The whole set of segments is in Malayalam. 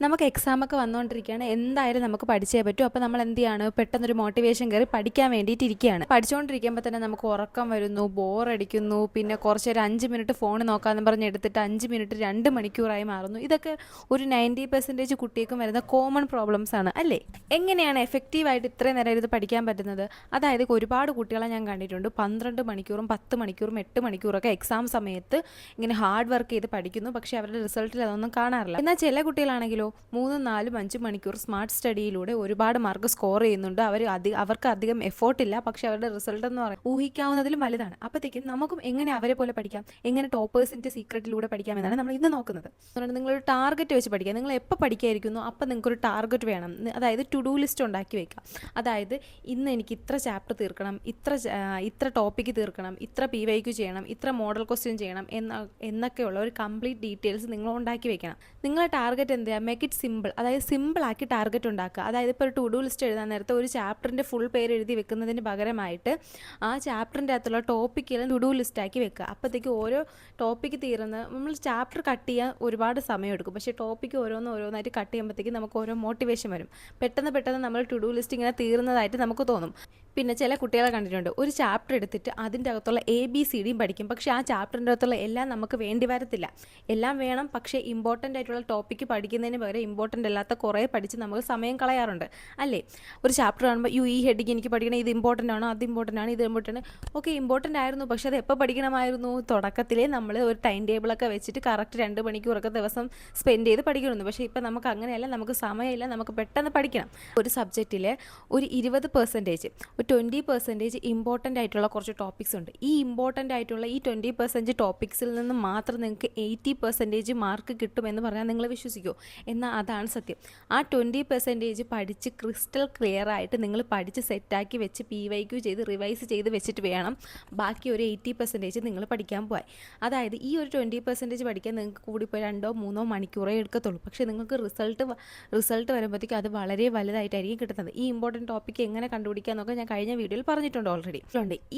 നമുക്ക് എക്സാമൊക്കെ വന്നുകൊണ്ടിരിക്കുകയാണ്, എന്തായാലും നമുക്ക് പഠിച്ചേ പറ്റൂ. അപ്പോൾ നമ്മൾ എന്ത് ചെയ്യാണ്, പെട്ടെന്നൊരു മോട്ടിവേഷൻ കയറി പഠിക്കാൻ വേണ്ടിയിട്ട് ഇരിക്കുകയാണ്. പഠിച്ചുകൊണ്ടിരിക്കുമ്പോൾ തന്നെ നമുക്ക് ഉറക്കം വരുന്നു, ബോറടിക്കുന്നു, പിന്നെ കുറച്ച് ഒരു 5 മിനിറ്റ് ഫോൺ നോക്കാമെന്ന് പറഞ്ഞ് എടുത്തിട്ട് 5 മിനിറ്റ് 2 മണിക്കൂറായി മാറുന്നു. ഇതൊക്കെ ഒരു 90% കുട്ടികൾക്കും വരുന്ന കോമൺ പ്രോബ്ലംസ് ആണ് അല്ലേ? എങ്ങനെയാണ് എഫക്റ്റീവായിട്ട് ഇത്രയും നേരം ഇത് പഠിക്കാൻ പറ്റുന്നത്? അതായത് ഒരുപാട് കുട്ടികളെ ഞാൻ കണ്ടിട്ടുണ്ട് 12 മണിക്കൂറും 10 മണിക്കൂറും 8 മണിക്കൂറൊക്കെ എക്സാം സമയത്ത് ഇങ്ങനെ ഹാർഡ് വർക്ക് ചെയ്ത് പഠിക്കുന്നു, പക്ഷേ അവരുടെ റിസൾട്ടിൽ അതൊന്നും കാണാറില്ല. എന്നാൽ ചില കുട്ടികളാണെങ്കിലോ 3, 4, 5 മണിക്കൂർ സ്മാർട്ട് സ്റ്റഡിയിലൂടെ ഒരുപാട് മാർക്ക് സ്കോർ ചെയ്യുന്നുണ്ട്. അവർക്ക് അധികം എഫോർട്ടില്ല, പക്ഷേ അവരുടെ റിസൾട്ട് എന്ന് പറയുന്നത് ഊഹിക്കാവുന്നതിലും വലുതാണ്. അപ്പോഴത്തേക്കും നമുക്കും എങ്ങനെ അവരെ പോലെ പഠിക്കാം, എങ്ങനെ ടോപ്പേഴ്സിൻ്റെ സീക്രട്ടിലൂടെ പഠിക്കാം എന്നാണ് നമ്മൾ ഇന്ന് നോക്കുന്നത്. അതുകൊണ്ട് നിങ്ങളൊരു ടാർഗറ്റ് വെച്ച് പഠിക്കുക. നിങ്ങൾ എപ്പോൾ പഠിക്കായിരിക്കുന്നു അപ്പോൾ നിങ്ങൾക്കൊരു ടാർഗറ്റ് വേണം. അതായത് ടു ഡു ലിസ്റ്റ് ഉണ്ടാക്കി വെക്കുക. അതായത് ഇന്ന് എനിക്ക് ഇത്ര ചാപ്റ്റർ തീർക്കണം, ഇത്ര ടോപ്പിക്ക് തീർക്കണം, ഇത്ര PYQ ചെയ്യണം, ഇത്ര മോഡൽ ക്വസ്റ്റ്യൻ ചെയ്യണം എന്നൊക്കെയുള്ള ഒരു കംപ്ലീറ്റ് ഡീറ്റെയിൽസ് നിങ്ങൾ ഉണ്ടാക്കി വെക്കണം. നിങ്ങളുടെ ടാർഗറ്റ് എന്താ? Make it simple. അതായത് സിമ്പിളാക്കി ടാർഗറ്റ് ഉണ്ടാക്കുക. അതായത് ഇപ്പോൾ ഒരു ടു ഡു ലിസ്റ്റ് എഴുതാൻ നേരത്തെ ഒരു ചാപ്റ്ററിൻ്റെ ഫുൾ പേര് എഴുതി വെക്കുന്നതിന് പകരമായിട്ട് ആ ചാപ്റ്ററിൻ്റെ അകത്തുള്ള ടോപ്പിക്കെല്ലാം ടു ഡു ലിസ്റ്റാക്കി വെക്കുക. അപ്പോഴത്തേക്ക് ഓരോ ടോപ്പിക്ക് തീരുന്ന നമ്മൾ ചാപ്റ്റർ കട്ട് ചെയ്യാൻ ഒരുപാട് സമയം എടുക്കും, പക്ഷേ ടോപ്പിക്ക് ഓരോന്നായിട്ട് കട്ട് ചെയ്യുമ്പോഴത്തേക്ക് നമുക്ക് ഓരോ മോട്ടിവേഷൻ വരും. പെട്ടെന്ന് നമ്മൾ ടു ഡു ലിസ്റ്റ് ഇങ്ങനെ തീർന്നതായിട്ട് നമുക്ക് തോന്നും. പിന്നെ ചില കുട്ടികളെ കണ്ടിട്ടുണ്ട്, ഒരു ചാപ്റ്റർ എടുത്തിട്ട് അതിൻ്റെ അകത്തുള്ള ABCD പഠിക്കും, പക്ഷേ ആ ചാപ്റ്ററിൻ്റെ അകത്തുള്ള എല്ലാം നമുക്ക് വേണ്ടി വരത്തില്ല. എല്ലാം വേണം, പക്ഷേ ഇമ്പോർട്ടൻ്റ് ആയിട്ടുള്ള ടോപ്പിക്ക് പഠിക്കുന്നതിന് പകരം ഇമ്പോർട്ടൻ്റ് അല്ലാത്ത കുറേ പഠിച്ച് നമുക്ക് സമയം കളയാറുണ്ട് അല്ലേ? ഒരു ചാപ്റ്റർ കാണുമ്പോൾ ഈ ഹെഡിങ് എനിക്ക് പഠിക്കണം, ഇത് ഇമ്പോർട്ടൻ്റ് ആണോ, അത് ഇമ്പോർട്ടൻ്റ് ആണ്, ഇത് ഇമ്പോർട്ടൻ്റ് ഓക്കെ ഇമ്പോർട്ടൻ്റ് ആയിരുന്നു, പക്ഷേ അത് എപ്പോൾ പഠിക്കണമായിരുന്നു? തുടക്കത്തിലേ നമ്മൾ ഒരു ടൈം ടേബിളൊക്കെ വെച്ചിട്ട് കറക്റ്റ് 2 മണിക്കൂറൊക്കെ ദിവസം സ്പെൻഡ് ചെയ്ത് പഠിക്കണമെന്ന്. പക്ഷേ ഇപ്പം നമുക്ക് അങ്ങനെയല്ല, നമുക്ക് സമയമില്ല, നമുക്ക് പെട്ടെന്ന് പഠിക്കണം. ഒരു സബ്ജക്റ്റിൽ ഒരു 20%, ഒരു 20% ഇമ്പോർട്ടൻ്റ് ആയിട്ടുള്ള കുറച്ച് ടോപ്പിക്സ് ഉണ്ട്. ഈ ഇമ്പോർട്ടൻ്റ് ആയിട്ടുള്ള ഈ 20% ടോപ്പിക്സിൽ നിന്ന് മാത്രം നിങ്ങൾക്ക് 80% മാർക്ക് കിട്ടുമെന്ന് പറഞ്ഞാൽ നിങ്ങൾ വിശ്വസിക്കുമോ? എന്നാൽ അതാണ് സത്യം. ആ 20% പഠിച്ച് ക്രിസ്റ്റൽ ക്ലിയർ ആയിട്ട് നിങ്ങൾ പഠിച്ച് സെറ്റാക്കി വെച്ച് PYQ ചെയ്ത് റിവൈസ് ചെയ്ത് വെച്ചിട്ട് വേണം ബാക്കി ഒരു 80% നിങ്ങൾ പഠിക്കാൻ പോയി. അതായത് ഈ ഒരു 20% പഠിക്കാൻ നിങ്ങൾക്ക് കൂടിപ്പോയി 2-3 മണിക്കൂറേ എടുക്കത്തുള്ളൂ, പക്ഷേ നിങ്ങൾക്ക് റിസൾട്ട് വരുമ്പോഴത്തേക്കും അത് വളരെ വലുതായിട്ടായിരിക്കും കിട്ടുന്നത്. ഈ ഇമ്പോർട്ടൻറ്റ് ടോപ്പിക്ക് എങ്ങനെ കണ്ടുപിടിക്കാമെന്നൊക്കെ ഞാൻ കഴിഞ്ഞ വീഡിയോയിൽ പറഞ്ഞിട്ടുണ്ട് ഓൾറെഡി.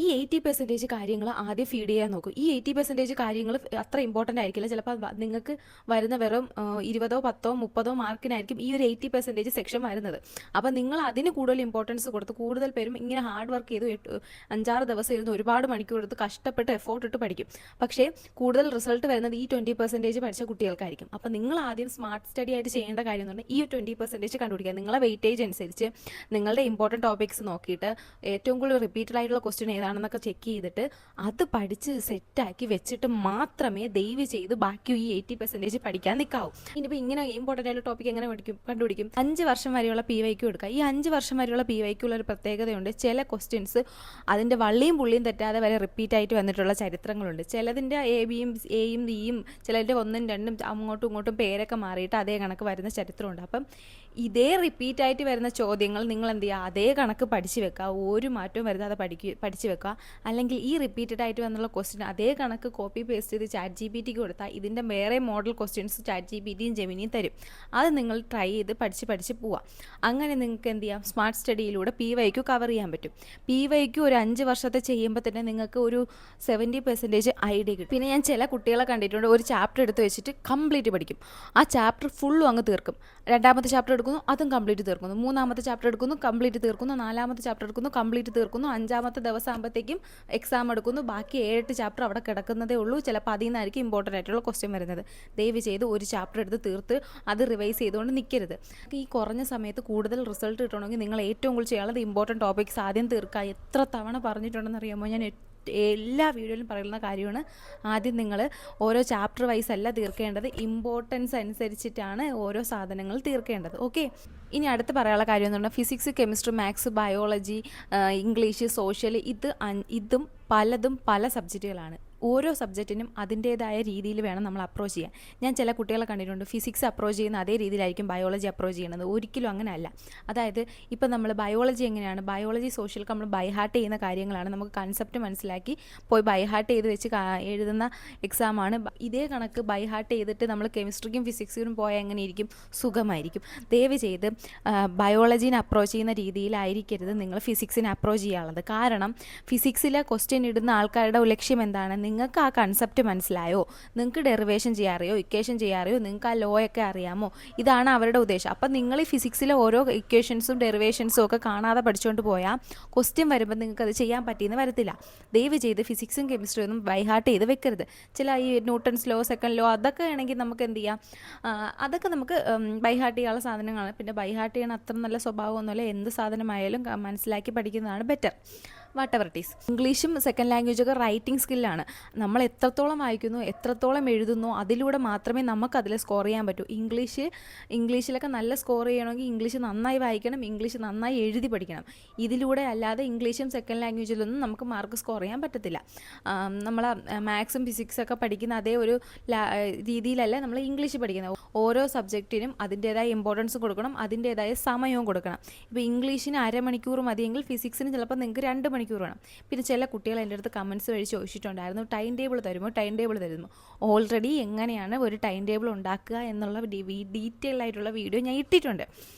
ഈ 80% കാര്യങ്ങൾ ആദ്യം ഫീഡ് ചെയ്യാൻ നോക്കും. ഈ 80% കാര്യങ്ങൾ അത്ര ഇമ്പോർട്ടൻ്റ് ആയിരിക്കില്ല. ചിലപ്പോൾ നിങ്ങൾക്ക് വരുന്ന വെറും 20, 10, 30 മാർക്കിനായിരിക്കും ഈ ഒരു 80% സെക്ഷൻ വരുന്നത്. അപ്പോൾ നിങ്ങൾ അതിന് കൂടുതൽ ഇമ്പോർട്ടൻസ് കൊടുത്ത് കൂടുതൽ പേരും ഇങ്ങനെ ഹാർഡ് വർക്ക് ചെയ്ത് 5-6 ദിവസം ഇരുന്ന് ഒരുപാട് മണിക്കൂർ എടുത്ത് കഷ്ടപ്പെട്ട് എഫോർട്ട് ഇട്ട് പഠിക്കും. പക്ഷേ കൂടുതൽ റിസൾട്ട് വരുന്നത് ഈ 20% പഠിച്ച കുട്ടികൾക്കായിരിക്കും. അപ്പോൾ നിങ്ങൾ ആദ്യം സ്മാർട്ട് സ്റ്റഡി ആയിട്ട് ചെയ്യേണ്ട കാര്യം എന്ന് പറഞ്ഞാൽ ഈ 20% കണ്ടുപിടിക്കുക. നിങ്ങളെ വെയിറ്റേജ് അനുസരിച്ച് നിങ്ങളുടെ ഇമ്പോർട്ടൻറ്റ് ടോപ്പിക്സ് നോക്കിയിട്ട് ഏറ്റവും കൂടുതൽ റിപ്പീറ്റഡ് ആയിട്ടുള്ള ക്വസ്റ്റ്യൻ ഏതാണെന്നൊക്കെ ചെക്ക് ചെയ്തിട്ട് അത് പഠിച്ച് സെറ്റാക്കി വെച്ചിട്ട് മാത്രമേ ദയവ് ചെയ്ത് ബാക്കി ഈ 80% പഠിക്കാൻ നിൽക്കാവൂ. ഇനിയിപ്പോൾ ഇങ്ങനെ ഇമ്പോർട്ടൻ്റ് ആയിട്ടുള്ള ടോപ്പിക് എങ്ങനെ കണ്ടുപിടിക്കും? 5 വർഷം വരെയുള്ള PYQ എടുക്കുക. ഈ 5 വർഷം വരെയുള്ള PYQ ഒരു പ്രത്യേകതയുണ്ട്. ചില ക്വസ്റ്റ്യൻസ് അതിൻ്റെ വള്ളിയും പുള്ളിയും തെറ്റാതെ വരെ റിപ്പീറ്റ് ആയിട്ട് വന്നിട്ടുള്ള ചരിത്രങ്ങളുണ്ട്. ചിലതിൻ്റെ Aയും Dയും ചിലതിൻ്റെ 1ഉം 2ഉം അങ്ങോട്ടും ഇങ്ങോട്ടും പേരൊക്കെ മാറിയിട്ട് അതേ കണക്ക് വരുന്ന ചരിത്രമുണ്ട്. അപ്പം ഇതേ റിപ്പീറ്റ് ആയിട്ട് വരുന്ന ചോദ്യങ്ങൾ നിങ്ങൾ എന്ത് ചെയ്യുക, അതേ കണക്ക് പഠിച്ചു വെക്കുക, ഒരു മാറ്റവും വരുത്താതെ പഠിച്ചു വെക്കുക. അല്ലെങ്കിൽ ഈ റിപ്പീറ്റഡ് ആയിട്ട് വന്നുള്ള ക്വസ്റ്റ്യൻ അതേ കണക്ക് കോപ്പി പേസ്റ്റ് ചെയ്ത് ChatGPTക്ക് കൊടുത്താൽ ഇതിൻ്റെ വേറെ മോഡൽ ക്വസ്റ്റ്യൻസ് ChatGPTയും ജെമിനിയും തരും. അത് നിങ്ങൾ ട്രൈ ചെയ്ത് പഠിച്ച് പോവുക. അങ്ങനെ നിങ്ങൾക്ക് എന്ത് ചെയ്യാം, സ്മാർട്ട് സ്റ്റഡിയിലൂടെ PYQ കവർ ചെയ്യാൻ പറ്റും. PYQ ഒരു 5 വർഷത്തെ ചെയ്യുമ്പോൾ തന്നെ നിങ്ങൾക്ക് ഒരു 70% ഐഡിയ കിട്ടും. പിന്നെ ഞാൻ ചില കുട്ടികളെ കണ്ടിട്ടുണ്ട്, ഒരു ചാപ്റ്റർ എടുത്ത് വെച്ചിട്ട് കംപ്ലീറ്റ് പഠിക്കും. ആ ചാപ്റ്റർ ഫുള്ളും അങ്ങ് തീർക്കും. 2ാമത്തെ ചാപ്റ്റർ എടുക്കുന്നു, അതും കംപ്ലീറ്റ് തീർക്കുന്നു. 3ാമത്തെ ചാപ്റ്റർ എടുക്കുന്നു, കംപ്ലീറ്റ് തീർക്കുന്നു. 4ാമത്തെ ചാപ്റ്റർ എടുക്കുന്നു, കംപ്ലീറ്റ് തീർക്കുന്നു. 5ാമത്തെ ദിവസം ആകുമ്പോഴത്തേക്കും എക്സാം എടുക്കുന്നു. ബാക്കി 7-8 ചാപ്റ്റർ അവിടെ കിടക്കുന്നതേ ഉള്ളൂ. ചിലപ്പോൾ അതിൽ നിന്നായിരിക്കും ഇമ്പോർട്ടൻ്റ് ആയിട്ടുള്ള ക്വസ്റ്റ്യൻ വരുന്നത്. ദയവ് ചെയ്ത് ഒരു ചാപ്റ്റർ എടുത്ത് തീർത്ത് അത് റിവൈസ് ചെയ്തുകൊണ്ട് നിൽക്കരുത്. ഈ കുറഞ്ഞ സമയത്ത് കൂടുതൽ റിസൾട്ട് കിട്ടണമെങ്കിൽ നിങ്ങൾ ഏറ്റവും കൂടുതൽ ചെയ്യാനുള്ളത് ഇമ്പോർട്ടൻറ്റ് ടോപ്പിക്സ് ആദ്യം തീർക്കുക. എത്ര തവണ പറഞ്ഞിട്ടുണ്ടെന്ന് അറിയാമോ? ഞാൻ എല്ലാ വീഡിയോയിലും പറയുന്ന കാര്യമാണ്. ആദ്യം നിങ്ങൾ ഓരോ ചാപ്റ്റർ വൈസ് അല്ല തീർക്കേണ്ടത്, ഇമ്പോർട്ടൻസ് അനുസരിച്ചിട്ടാണ് ഓരോ സാധനങ്ങൾ തീർക്കേണ്ടത്. ഓക്കെ, ഇനി അടുത്ത് പറയാനുള്ള കാര്യം എന്ന് പറഞ്ഞാൽ physics, chemistry, maths, biology, English, social ഇതും പലതും പല സബ്ജക്റ്റുകളാണ്. ഓരോ സബ്ജക്റ്റിനും അതിൻ്റേതായ രീതിയിൽ വേണം നമ്മൾ അപ്രോച്ച് ചെയ്യാൻ. ഞാൻ ചില കുട്ടികളെ കണ്ടിട്ടുണ്ട്, ഫിസിക്സ് അപ്രോച്ച് ചെയ്യുന്ന അതേ രീതിയിലായിരിക്കും ബയോളജി അപ്രോച്ച് ചെയ്യുന്നത്. ഒരിക്കലും അങ്ങനെയല്ല. അതായത് ഇപ്പം നമ്മൾ ബയോളജി എങ്ങനെയാണ്, ബയോളജി സോഷ്യലൊക്കെ നമ്മൾ ബൈഹാർട്ട് ചെയ്യുന്ന കാര്യങ്ങളാണ്. നമുക്ക് കൺസെപ്റ്റ് മനസ്സിലാക്കി പോയി ബൈഹാർട്ട് ചെയ്ത് വെച്ച് എഴുതുന്ന എക്സാമാണ്. ഇതേ കണക്ക് ബൈഹാർട്ട് ചെയ്തിട്ട് നമ്മൾ കെമിസ്ട്രിക്കും ഫിസിക്സിനും പോയാൽ എങ്ങനെയിരിക്കും? സുഖമായിരിക്കും. ദയവ് ചെയ്ത് ബയോളജീനെ അപ്രോച്ച് ചെയ്യുന്ന രീതിയിലായിരിക്കരുത് നിങ്ങൾ ഫിസിക്സിനെ അപ്രോച്ച് ചെയ്യാനുള്ളത്. കാരണം ഫിസിക്സിലെ ക്വസ്റ്റ്യൻ ഇടുന്ന ആൾക്കാരുടെ ലക്ഷ്യം എന്താണ്? നിങ്ങൾക്ക് ആ കൺസെപ്റ്റ് മനസ്സിലായോ, നിങ്ങൾക്ക് ഡെറിവേഷൻ ചെയ്യാൻ അറിയോ, ഇക്വേഷൻ ചെയ്യാൻ അറിയോ, നിങ്ങൾക്ക് ആ ലോ ഒക്കെ അറിയാമോ, ഇതാണ് അവരുടെ ഉദ്ദേശം. അപ്പം നിങ്ങൾ ഈ ഫിസിക്സിലെ ഓരോ ഇക്വേഷൻസും ഡെറിവേഷൻസും ഒക്കെ കാണാതെ പഠിച്ചുകൊണ്ട് പോയാൽ ക്വസ്റ്റ്യൻ വരുമ്പോൾ നിങ്ങൾക്ക് അത് ചെയ്യാൻ പറ്റിയെന്ന് വരത്തില്ല. ദയവ് ചെയ്ത് ഫിസിക്സും കെമിസ്ട്രിയും ഒന്നും ബൈഹാർട്ട് ചെയ്ത് വെക്കരുത്. ചില ഈ ന്യൂട്ടൺസ് ലോ, സെക്കൻഡ് ലോ, അതൊക്കെ ആണെങ്കിൽ നമുക്ക് എന്ത് ചെയ്യാം, അതൊക്കെ നമുക്ക് ബൈഹാർട്ട് ചെയ്യാനുള്ള സാധനങ്ങളാണ്. പിന്നെ ബൈഹാർട്ട് ചെയ്യണ അത്ര നല്ല സ്വഭാവമൊന്നുമല്ല. എന്ത് സാധനമായാലും മനസ്സിലാക്കി പഠിക്കുന്നതാണ് better. What ever it is. ഇംഗ്ലീഷും സെക്കൻഡ് ലാംഗ്വേജൊക്കെ റൈറ്റിംഗ് സ്കില്ലാണ്. നമ്മൾ എത്രത്തോളം വായിക്കുന്നു, എത്രത്തോളം എഴുതുന്നു, അതിലൂടെ മാത്രമേ നമുക്കതിൽ സ്കോർ ചെയ്യാൻ പറ്റൂ. ഇംഗ്ലീഷിലൊക്കെ നല്ല സ്കോർ ചെയ്യണമെങ്കിൽ ഇംഗ്ലീഷ് നന്നായി വായിക്കണം, ഇംഗ്ലീഷ് നന്നായി എഴുതി പഠിക്കണം. ഇതിലൂടെ അല്ലാതെ ഇംഗ്ലീഷും സെക്കൻഡ് ലാംഗ്വേജിലൊന്നും നമുക്ക് മാർക്ക് സ്കോർ ചെയ്യാൻ പറ്റത്തില്ല. നമ്മൾ മാത്സും ഫിസിക്സൊക്കെ പഠിക്കുന്ന അതേ ഒരു രീതിയിലല്ല നമ്മൾ ഇംഗ്ലീഷ് പഠിക്കുന്നത്. ഓരോ സബ്ജക്റ്റിനും അതിൻ്റേതായ ഇമ്പോർട്ടൻസ് കൊടുക്കണം, അതിൻ്റേതായ സമയവും കൊടുക്കണം. ഇപ്പോൾ ഇംഗ്ലീഷിന് അരമണിക്കൂർ മതിയെങ്കിൽ ഫിസിക്സിന് ചിലപ്പോൾ നിങ്ങൾക്ക് 2 മണിക്കൂർ വേണം. പിന്നെ ചില കുട്ടികൾ എൻ്റെ അടുത്ത് കമൻറ്റ്സ് വഴി ചോദിച്ചിട്ടുണ്ടായിരുന്നു, ടൈം ടേബിൾ തരുമോ. ഓൾറെഡി എങ്ങനെയാണ് ഒരു ടൈം ടേബിൾ ഉണ്ടാക്കുക എന്നുള്ള ഡീറ്റെയിൽ ആയിട്ടുള്ള വീഡിയോ ഞാൻ ഇട്ടിട്ടുണ്ട്.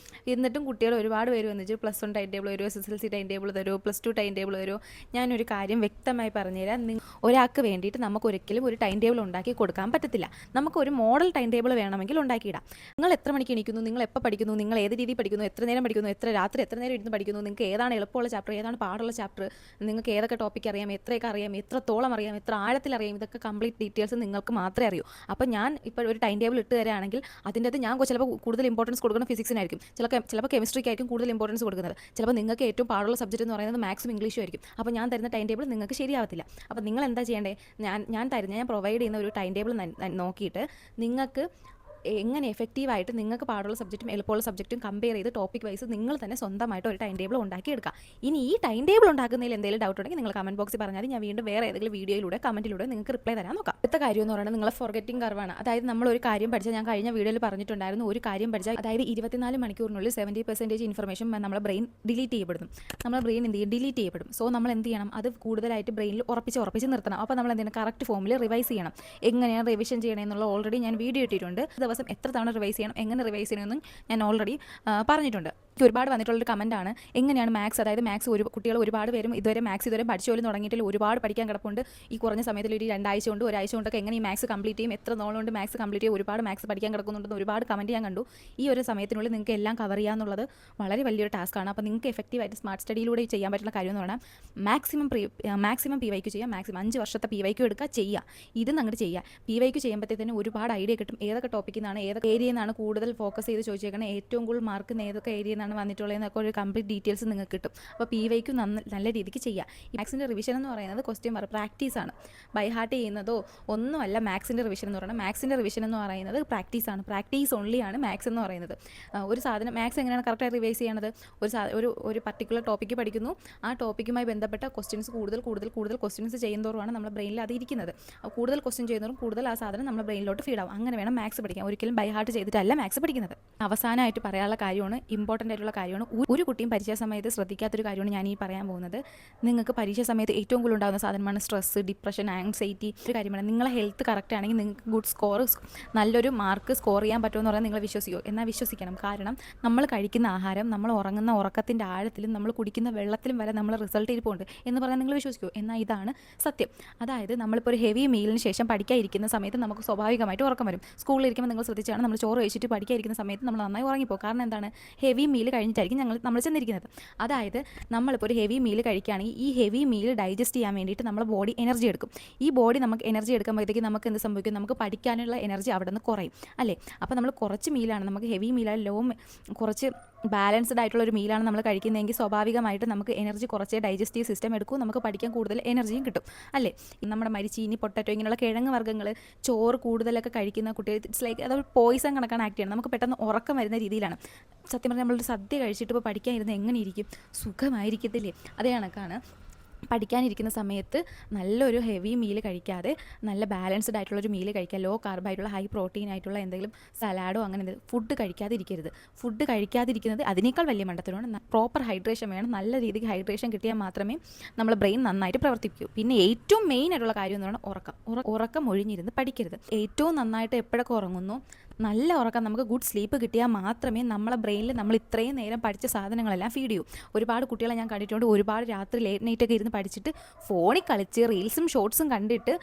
എന്നിട്ടും കുട്ടികൾ ഒരുപാട് പേര് വന്നിട്ട് +1 ടൈം ടേബിൾ തരുമോ, SSLC ടൈം ടേബിൾ തരുമോ, +2 ടൈം ടേബിൾ തരുമോ. ഞാനൊരു കാര്യം വ്യക്തമായി പറഞ്ഞുതരാം. ഒരാൾക്ക് വേണ്ടിയിട്ട് നമുക്ക് ഒരിക്കലും ഒരു ടൈം ടേബിൾ ഉണ്ടാക്കി കൊടുക്കാൻ പറ്റത്തില്ല. നമുക്കൊരു മോഡൽ ടൈം ടേബിൾ വേണമെങ്കിൽ ഉണ്ടാക്കിയിടാം. നിങ്ങൾ എത്ര മണിക്ക് എണീക്കുന്നു, നിങ്ങൾ എപ്പോൾ പഠിക്കുന്നു, നിങ്ങൾ ഏത് രീതി പഠിക്കുന്നു, എത്ര നേരം പഠിക്കുന്നു, രാത്രി എത്ര നേരം ഇരുന്ന് പഠിക്കുന്നു, നിങ്ങൾക്ക് ഏതാണ് എളുപ്പമുള്ള ചാപ്റ്റർ, ഏതാണ് പാടുള്ള ചാപ്റ്റർ, നിങ്ങൾക്ക് ഏതൊക്കെ ടോപ്പിക്ക് അറിയാം, എത്രയൊക്കെ അറിയാം, എത്രത്തോളം അറിയാം, എത്ര ആഴത്തിൽ അറിയാം, ഇതൊക്കെ കംപ്ലീറ്റ് ഡീറ്റെയിൽസ് നിങ്ങൾക്ക് മാത്രമേ അറിയൂ. അപ്പോൾ ഞാൻ ഇപ്പോൾ ഒരു ടൈം ടേബിൾ ഇട്ട് തരാണെങ്കിൽ അതിൻ്റെ അത് ഞാൻ ചിലപ്പോൾ കൂടുതൽ ഇമ്പോർട്ടൻസ് കൊടുക്കുന്ന ഫിസിക്സിനായിരിക്കും, ചിലപ്പോൾ കെമിസ്ട്രിക്കായിരിക്കും കൂടുതൽ ഇമ്പോർട്ടൻസ് കൊടുക്കുന്നത്, ചിലപ്പോൾ നിങ്ങൾക്ക് ഏറ്റവും പാടുള്ള സബ്ജക്റ്റ് എന്ന് പറയുന്നത് മാത്സും ഇംഗ്ലീഷും ആയിരിക്കും. അപ്പോൾ ഞാൻ തരുന്ന ടൈം ടേബിൾ നിങ്ങൾക്ക് ശരിയാവത്തില്ല. അപ്പോൾ നിങ്ങൾ എന്താ ചെയ്യേണ്ടത്, ഞാൻ പ്രൊവൈഡ് ചെയ്യുന്ന ഒരു ടൈം ടേബിൾ നോക്കിയിട്ട് നിങ്ങൾക്ക് എങ്ങനെ എഫക്റ്റീവായിട്ട് നിങ്ങൾക്ക് പാടുള്ള സബ്ജക്റ്റും എളുപ്പമുള്ള സബ്ജക്റ്റും കമ്പയർ ചെയ്ത് ടോപ്പിക് വൈസ് നിങ്ങൾ തന്നെ സ്വന്തമായിട്ട് ഒരു ടൈം ടേബിൾ ഉണ്ടാക്കിയെടുക്കുക. ഇനി ഈ ടൈം ടേബിൾ ഉണ്ടാക്കുന്നതിൽ എന്തെങ്കിലും ഡൗട്ട് ഉണ്ടെങ്കിൽ നിങ്ങൾ കമൻറ്റ് ബോക്സിൽ പറഞ്ഞാൽ ഞാൻ വീണ്ടും വേറെ ഏതെങ്കിലും വീഡിയോയിലൂടെ കമൻറ്റിലൂടെ നിങ്ങൾക്ക് റിപ്ലൈ തരാൻ നോക്കാം. അടുത്ത കാര്യം എന്ന് പറയുന്നത് നിങ്ങളെ ഫോർഗെറ്റിംഗ് കർവാണ്. അതായത് നമ്മൾ ഒരു കാര്യം പഠിച്ചാൽ, ഞാൻ കഴിഞ്ഞ വീഡിയോയിൽ പറഞ്ഞിട്ടുണ്ടായിരുന്നു, ഒരു കാര്യം പഠിച്ചാൽ അതായത് 24 മണിക്കൂറിനുള്ളിൽ 70% ഇൻഫർമേഷൻ നമ്മുടെ ബ്രെയിൻ ഡിലീറ്റ് ചെയ്യപ്പെടും. നമ്മുടെ ബ്രെയിൻ എന്ത് ചെയ്യും, ഡിലീറ്റ് ചെയ്യപ്പെടും. സോ നമ്മൾ എന്ത് ചെയ്യണം, അത് കൂടുതലായിട്ട് ബ്രെയിനിൽ ഉറപ്പിച്ച് നിർത്തണം. അപ്പോൾ നമ്മൾ എന്തെങ്കിലും കറക്റ്റ് ഫോമിൽ റിവൈസ് ചെയ്യണം. എങ്ങനെയാണ് റിവിഷൻ ചെയ്യണമെന്നുള്ള ഓൾറെഡി ഞാൻ വീഡിയോ ഇട്ടിട്ടുണ്ട്. ദിവസം എത്ര തവണ റിവൈസ് ചെയ്യണം, എങ്ങനെ റിവൈസ് ചെയ്യണമെന്നും ഞാൻ ഓൾറെഡി പറഞ്ഞിട്ടുണ്ട്. ഒരുപാട് വന്നിട്ടുള്ളൊരു കമൻറ്റാണ്, എങ്ങനെയാണ് മാത്സ്, അതായത് മാത്സ് കുട്ടികൾ ഒരുപാട് പേരും ഇതുവരെ പഠിച്ചു പോലും തുടങ്ങിയിട്ടില്ല, ഒരുപാട് പഠിക്കാൻ കിടപ്പുണ്ട്. ഈ കുറഞ്ഞ സമയത്തിൽ ഒരു 2 ആഴ്ച കൊണ്ട് ഒരാഴ്ച കൊണ്ടൊക്കെ എങ്ങനെ ഈ മാത്സ് കംപ്ലീറ്റ് ചെയ്യും, എത്ര നാളുകൊണ്ട് മാത്സ് കംപ്ലീറ്റ് ചെയ്യും, ഒരുപാട് മാത്സ് പഠിക്കാൻ കിടക്കുന്നുണ്ടെന്ന് ഒരുപാട് കമൻറ്റ് ഞാൻ കണ്ടു. ഈ ഒരു സമയത്തിനുള്ളിൽ നിങ്ങൾക്ക് എല്ലാം കവർ ചെയ്യാന്നുള്ളത് വളരെ വലിയൊരു ടാസ്ക്കാണ്. അപ്പോൾ നിങ്ങൾക്ക് എഫക്റ്റീവായിട്ട് സ്മാർട്ട് സ്റ്റഡിയിലൂടെ ചെയ്യാൻ പറ്റുന്ന കാര്യം എന്ന് പറഞ്ഞാൽ മാക്സിമം PYQ ചെയ്യുക, മാക്സിമം 5 വർഷത്തെ PYQ എടുക്കുക, ചെയ്യുക. ഇത് അങ്ങോട്ട് ചെയ്യുക. PYQ ചെയ്യുമ്പോഴത്തേന് ഒരുപാട് ഐഡിയ കിട്ടും. ഏതൊക്കെ ടോപ്പിക്കിൽ നിന്നാണ്, ഏതൊക്കെ ഏരിയയിൽ നിന്നാണ് കൂടുതൽ ഫോക്കസ് ചെയ്ത് ചോദിച്ചേക്കണം, ഏറ്റവും കൂടുതൽ മാർക്ക് ഏതൊക്കെ ഏരിയയിൽ നിന്നാണ് വന്നിട്ടുള്ളതെന്നൊക്കെ ഒരു കംപ്ലീറ്റ് ഡീറ്റെയിൽസ് നിങ്ങൾക്ക് കിട്ടും. അപ്പോൾ PYQ നല്ല രീതിക്ക് ചെയ്യുക. ഈ മാത്സിൻ്റെ റിവിഷൻ എന്ന് പറയുന്നത് ക്വസ്റ്റ്യൻ പ്രാക്ടീസാണ്. ബൈഹാർട്ട് ചെയ്യുന്നതോ ഒന്നുമല്ല മാത്സിൻ്റെ റിവിഷൻ എന്ന് പറയുന്നത്. മാത്സിൻ്റെ റിവിഷൻ എന്ന് പറയുന്നത് പ്രാക്ടീസാണ്. പ്രാക്ടീസ് ഓൺലിയാണ് മാത്സ് എന്ന് പറയുന്നത്. ഒരു സാധനം മാത്സ് എങ്ങനെയാണ് കറക്റ്റായി റിവൈസ് ചെയ്യണത്, ഒരു പർട്ടിക്കുലർ ടോപ്പിക്ക് പഠിക്കുന്നു, ആ ടോപ്പിക്കുമായി ബന്ധപ്പെട്ട ക്വസ്റ്റ്യൻസ് കൂടുതൽ ക്വസ്റ്റ്യൻസ് ചെയ്യുന്നതോറുമാണ് നമ്മുടെ ബ്രെയിനിൽ അത് ഇരിക്കുന്നത്. കൂടുതൽ ക്വസ്റ്റ്യൻ ചെയ്യുന്നതോറും കൂടുതൽ ആ സാധനം നമ്മുടെ ബ്രെയിനിലോട്ട് ഫീഡ് ആവും. അങ്ങനെ വേണം മാത്സ് പഠിക്കാൻ. ഒരിക്കലും ബൈഹാർട്ട് ചെയ്തിട്ടല്ല മാത്സ് പഠിക്കുന്നത്. അവസാനമായിട്ട് പറയാനുള്ള കാര്യമാണ്, ഇമ്പോർട്ടൻ്റ് ആയിട്ടുള്ള കാര്യമാണ്, ഒരു കുട്ടിയും പരീക്ഷാ സമയത്ത് ശ്രദ്ധിക്കാത്തൊരു കാര്യമാണ് ഞാൻ ഈ പറയാൻ പോകുന്നത്. നിങ്ങൾക്ക് പരീക്ഷാ സമയത്ത് ഏറ്റവും കൂടുതൽ ഉണ്ടാകുന്ന സാധനമാണ് സ്ട്രെസ്സ്, ഡിപ്രഷൻ, ആങ്സൈറ്റി. ഒരു കാര്യമാണ്, നിങ്ങളെ ഹെൽത്ത് കറക്റ്റ് ആണെങ്കിൽ നിങ്ങൾക്ക് നല്ലൊരു മാർക്ക് സ്കോർ ചെയ്യാൻ പറ്റുമെന്ന് പറഞ്ഞാൽ നിങ്ങൾ വിശ്വസിക്കുമോ? എന്നാൽ വിശ്വസിക്കണം. കാരണം നമ്മൾ കഴിക്കുന്ന ആഹാരം, നമ്മൾ ഉറങ്ങുന്ന ഉറക്കത്തിൻ്റെ ആഴത്തിലും നമ്മൾ കുടിക്കുന്ന വെള്ളത്തിലും വരെ നമ്മൾ റിസൾട്ട് ഇരിപ്പുണ്ട് എന്ന് പറഞ്ഞാൽ നിങ്ങൾ വിശ്വസിക്കുമോ? എന്നാൽ ഇതാണ് സത്യം. അതായത് നമ്മളിപ്പോൾ ഒരു ഹെവി മീലിന് ശേഷം പഠിക്കാതിരിക്കുന്ന സമയത്ത് നമുക്ക് സ്വാഭാവികമായിട്ട് ഉറക്കം വരും. സ്കൂളിലിരിക്കുമ്പോൾ നിങ്ങൾ ശ്രദ്ധിച്ചാണ്, നമ്മൾ ചോറ് കഴിച്ചിട്ട് പഠിക്കാതിരിക്കുന്ന സമയത്ത് നമ്മൾ നന്നായി ഉറങ്ങിപ്പോകും. കാരണം എന്താണ്, ഹെവി മീൽ കഴിഞ്ഞിട്ടായിരിക്കും നമ്മൾ ചെന്നിരിക്കുന്നത്. അതായത് നമ്മളിപ്പോൾ ഒരു ഹെവി മീൽ കഴിക്കുകയാണെങ്കിൽ ഈ ഹെവി മീൽ ഡൈജസ്റ്റ് ചെയ്യാൻ വേണ്ടിയിട്ട് നമ്മുടെ ബോഡി എനർജി എടുക്കും. ഈ ബോഡി നമുക്ക് എനർജി എടുക്കുമ്പോഴത്തേക്ക് നമുക്ക് എന്ത് സംഭവിക്കും, നമുക്ക് പഠിക്കാനുള്ള എനർജി അവിടെ നിന്ന് കുറയും അല്ലേ. അപ്പോൾ നമ്മൾ കുറച്ച് മീലാണ്, നമുക്ക് ഹെവി മീലാണ്, കുറച്ച് ബാലൻസ്ഡ് ആയിട്ടുള്ള ഒരു മീലാണ് നമ്മൾ കഴിക്കുന്നതെങ്കിൽ സ്വാഭാവികമായിട്ട് നമുക്ക് എനർജി കുറച്ചേ ഡൈജസ്റ്റീവ് സിസ്റ്റം എടുക്കും, നമുക്ക് പഠിക്കാൻ കൂടുതൽ എനർജിയും കിട്ടും അല്ലേ. നമ്മുടെ മരിച്ചീനി, പൊട്ടറ്റോ ഇങ്ങനെയുള്ള കിഴങ്ങ് വർഗ്ഗങ്ങൾ, ചോറ് കൂടുതലൊക്കെ കഴിക്കുന്ന കുട്ടികൾ ഇറ്റ്സ് ലൈക്ക് അതൊരു പോയിസൺ കണക്കാണ് ആക്ട് ചെയ്യണം. നമുക്ക് പെട്ടെന്ന് ഉറക്കം വരുന്ന രീതിയിലാണ്. സത്യം പറഞ്ഞാൽ നമ്മളൊരു സദ്യ കഴിച്ചിട്ട് ഇപ്പോൾ പഠിക്കാൻ ഇരുന്ന് എങ്ങനെ ഇരിക്കും, സുഖമായിരിക്കത്തില്ലേ? അതേ കണക്കാണ് പഠിക്കാനിരിക്കുന്ന സമയത്ത് നല്ലൊരു ഹെവി മീൽ കഴിക്കാതെ നല്ല ബാലൻസ്ഡ് ആയിട്ടുള്ളൊരു മീൽ കഴിക്കുക. ലോ കാർബായിട്ടുള്ള ഹൈ പ്രോട്ടീൻ ആയിട്ടുള്ള എന്തെങ്കിലും സലാഡോ അങ്ങനെ എന്തെങ്കിലും ഫുഡ് കഴിക്കാതിരിക്കരുത്. ഫുഡ് കഴിക്കാതിരിക്കുന്നത് അതിനേക്കാൾ വലിയ മണ്ടത്തരമാണ്. പ്രോപ്പർ ഹൈഡ്രേഷൻ വേണം. നല്ല രീതിക്ക് ഹൈഡ്രേഷൻ കിട്ടിയാൽ മാത്രമേ നമ്മുടെ ബ്രെയിൻ നന്നായിട്ട് പ്രവർത്തിക്കൂ. പിന്നെ ഏറ്റവും മെയിൻ ആയിട്ടുള്ള കാര്യം എന്ന് പറഞ്ഞാൽ ഉറക്കം ഒഴിഞ്ഞിരുന്ന് പഠിക്കരുത്. ഏറ്റവും നന്നായിട്ട് എപ്പോഴൊക്കെ ഉറങ്ങുന്നു, നല്ല ഉറക്കം, നമുക്ക് ഗുഡ് സ്ലീപ്പ് കിട്ടിയാൽ മാത്രമേ നമ്മളെ ബ്രെയിനിൽ നമ്മൾ ഇത്രയും നേരം പഠിച്ച സാധനങ്ങളെല്ലാം ഫീഡ് ചെയ്യൂ. ഒരുപാട് കുട്ടികളെ ഞാൻ കണ്ടിട്ടുണ്ട്, ഒരുപാട് രാത്രി ലേറ്റ് നൈറ്റൊക്കെ ഇരുന്ന് പഠിച്ചിട്ട് ഫോണിൽ കളിച്ച് റീൽസും ഷോർട്സും കണ്ടിട്ട്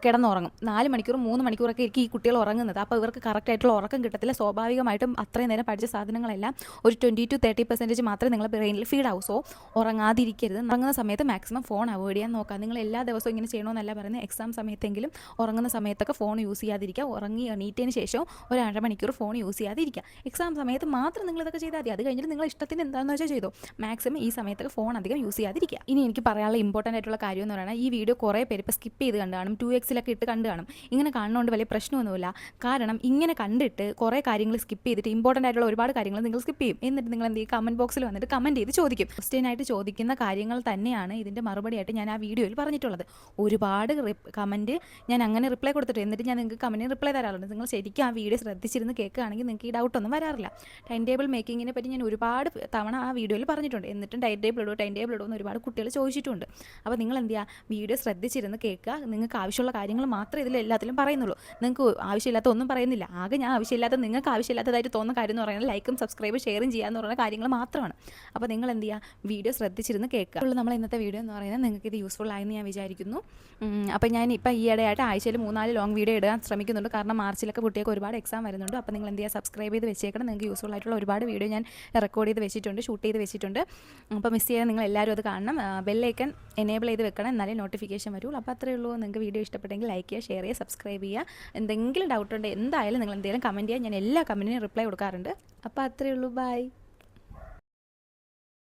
കിടന്നുറങ്ങും. 4 മണിക്കൂർ 3 മണിക്കൂറൊക്കെ ആയിരിക്കും ഈ കുട്ടികൾ ഉറങ്ങുന്നത്. അപ്പോൾ ഇവർക്ക് കറക്റ്റായിട്ടുള്ള ഉറക്കം കിട്ടത്തില്ല. സ്വാഭാവികമായിട്ടും അത്രയും നേരം പഠിച്ച സാധനങ്ങളെല്ലാം ഒരു 20-30% മാത്രമേ നിങ്ങളുടെ ബ്രെയിനിൽ ഫീഡ് ആവും. സോ ഉറങ്ങാതിരിക്കരുത്. ഉറങ്ങുന്ന സമയത്ത് മാക്സിമം ഫോൺ അവോയ്ഡ് ചെയ്യാൻ നോക്കുക. നിങ്ങൾ എല്ലാ ദിവസവും ഇങ്ങനെ ചെയ്യണമെന്നല്ല പറയുന്നത്. എക്സാം സമയത്തെങ്കിലും ഉറങ്ങുന്ന സമയത്തൊക്കെ ഫോൺ യൂസ് ചെയ്യാതിരിക്കുക. ഉറങ്ങി എണീറ്റതിന് ശേഷം ഒരു 1/2 മണിക്കൂർ ഫോൺ യൂസ് ചെയ്യാതിരിക്കുക. എക്സാം സമയത്ത് മാത്രം നിങ്ങളിതൊക്കെ ചെയ്താൽ മതി. അത് കഴിഞ്ഞിട്ട് നിങ്ങൾ ഇഷ്ടത്തിന് എന്താണെന്ന് വെച്ചാൽ ചെയ്തോ. മാക്സിമം ഈ സമയത്തൊക്കെ ഫോൺ അധികം യൂസ് ചെയ്യാതിരിക്കുക. ഇനി എനിക്ക് പറയാനുള്ള ഇമ്പോർട്ടൻ്റ് ആയിട്ടുള്ള കാര്യം എന്ന് പറയുന്നത്, ഈ വീഡിയോ കുറേ പേര് ഇപ്പോൾ സ്കിപ്പ് ചെയ്ത് കണ്ടു കാണും, 2x ഇട്ട് കണ്ടു കാണും. ഇങ്ങനെ കാണുന്നതുകൊണ്ട് വലിയ പ്രശ്നമൊന്നുമില്ല. കാരണം ഇങ്ങനെ കണ്ടിട്ട് കുറേ കാര്യങ്ങൾ സ്കിപ്പ് ചെയ്തിട്ട് ഇമ്പോർട്ടൻ്റ് ആയിട്ടുള്ള ഒരുപാട് കാര്യങ്ങൾ നിങ്ങൾ സ്കിപ്പ് ചെയ്യും. എന്നിട്ട് നിങ്ങൾ എന്ത് ചെയ്യും, കമൻറ്റ് ബോക്സിൽ വന്നിട്ട് കമൻറ്റ് ചെയ്ത് ചോദിക്കും. ക്വസ്റ്റ്യനായിട്ട് ചോദിക്കുന്ന കാര്യങ്ങൾ തന്നെയാണ് ഇതിൻ്റെ മറുപടിയായിട്ട് ഞാൻ ആ വീഡിയോയിൽ പറഞ്ഞിട്ടുള്ളത്. ഒരുപാട് കമൻറ്റ് ഞാൻ അങ്ങനെ റിപ്ലൈ കൊടുത്തിട്ട് എന്നിട്ട് ഞാൻ നിങ്ങൾക്ക് കമൻറ്റിന് റിപ്ലൈ തരാറുണ്ട്. നിങ്ങൾ ശരിക്കും ആ വീഡിയോ ശ്രദ്ധിച്ചിരുന്ന് കേൾക്കുകയാണെങ്കിൽ നിങ്ങൾക്ക് ഈ ഡൗട്ടൊന്നും വരാറില്ല. ടൈം ടേബിൾ മേക്കിങ്ങിനെ പറ്റി ഞാൻ ഒരുപാട് തവണ ആ വീഡിയോയിൽ പറഞ്ഞിട്ടുണ്ട്. എന്നിട്ടും ടൈം ടേബിൾ ഇടുമെന്ന് ഒരുപാട് കുട്ടികൾ ചോദിച്ചിട്ടുണ്ട്. അപ്പോൾ നിങ്ങൾ എന്ത് ചെയ്യുക, വീഡിയോ ശ്രദ്ധിച്ചിരുന്ന് കേൾക്കുക. നിങ്ങൾക്ക് ആവശ്യമുള്ള കാര്യങ്ങൾ മാത്രമേ ഇതിൽ എല്ലാത്തിലും പറയുന്നുള്ളൂ. നിങ്ങൾക്ക് ആവശ്യമില്ലാത്ത ഒന്നും പറയുന്നില്ല. ആകെ ഞാൻ ആവശ്യമില്ലാത്ത, നിങ്ങൾക്ക് ആവശ്യമില്ലാത്തതായിട്ട് തോന്നുന്ന കാര്യം എന്ന് പറയുന്നത് ലൈക്കും സബ്സ്ക്രൈബും ഷെയറും ചെയ്യാന്ന് പറയുന്ന കാര്യങ്ങൾ മാത്രമാണ്. അപ്പോൾ നിങ്ങൾ എന്ത് ചെയ്യുക, വീഡിയോ ശ്രദ്ധിച്ചിരുന്ന് കേൾക്കുക. നമ്മൾ ഇന്നത്തെ വീഡിയോ എന്ന് പറയുന്നത് നിങ്ങൾക്ക് ഇത് യൂസ്ഫുൾ ആയെന്ന് ഞാൻ വിചാരിക്കുന്നു. അപ്പോൾ ഞാൻ ഇപ്പോൾ ഈ ഇടയായിട്ട് ആഴ്ചയിൽ 3-4 ലോങ് വീഡിയോ ഇടാൻ ശ്രമിക്കുന്നുണ്ട്. കാരണം മാർച്ചിലൊക്കെ കുട്ടികൾക്ക് ഒരുപാട് എക്സാം വരുന്നുണ്ട്. അപ്പോൾ നിങ്ങൾ എന്ത് ചെയ്യുക, സബ്സ്ക്രൈബ് ചെയ്ത് വെച്ചേക്കണം. നിങ്ങൾക്ക് യൂസ്ഫുൾ ആയിട്ടുള്ള ഒരുപാട് വീഡിയോ ഞാൻ റെക്കോർഡ് ചെയ്ത് വെച്ചിട്ടുണ്ട്, ഷൂട്ട് ചെയ്ത് വെച്ചിട്ടുണ്ട്. അപ്പോൾ മിസ് ചെയ്യാൻ നിങ്ങൾ എല്ലാവരും അത് കാണണം. ബെല്ലൈക്കൺ എനേബിൾ ചെയ്ത് വെക്കണം, എന്നാലേ നോട്ടിഫിക്കേഷൻ വരുള്ളൂ. അപ്പോൾ അത്രയേ ഉള്ളൂ. നിങ്ങൾക്ക് വീഡിയോ ഇഷ്ടപ്പെട്ടെങ്കിൽ ലൈക്ക് ചെയ്യുക, ഷെയർ ചെയ്യുക, സബ്സ്ക്രൈബ് ചെയ്യുക. എന്തെങ്കിലും ഡൗട്ട് ഉണ്ടെങ്കിൽ എന്തായാലും നിങ്ങൾ എന്തെങ്കിലും കമൻറ്റ് ചെയ്യുക. ഞാൻ എല്ലാ കമൻറ്റിനും റിപ്ലൈ കൊടുക്കാറുണ്ട്. അപ്പോൾ അത്രയേ ഉള്ളൂ. ബൈ.